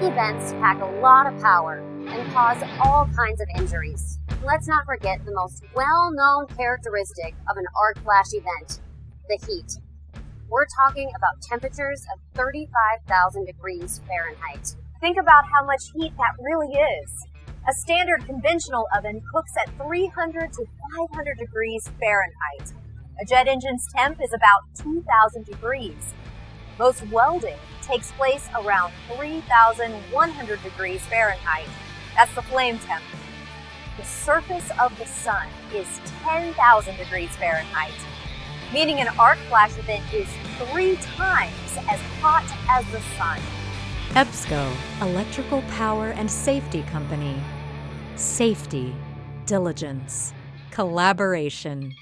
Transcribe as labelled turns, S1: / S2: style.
S1: events pack a lot of power and cause all kinds of injuries. Let's not forget the most well-known characteristic of an arc flash event, the heat. We're talking about temperatures of 35,000 degrees Fahrenheit.
S2: Think about how much heat that really is. A standard conventional oven cooks at 300 to 500 degrees Fahrenheit. A jet engine's temp is about 2,000 degrees. Most welding takes place around 3,100 degrees Fahrenheit. That's the flame temp. The surface of the sun is 10,000 degrees Fahrenheit, meaning an arc flash event is 3 times as hot as the sun.
S3: EPSCO Electrical Power and Safety Company. Safety, diligence, collaboration.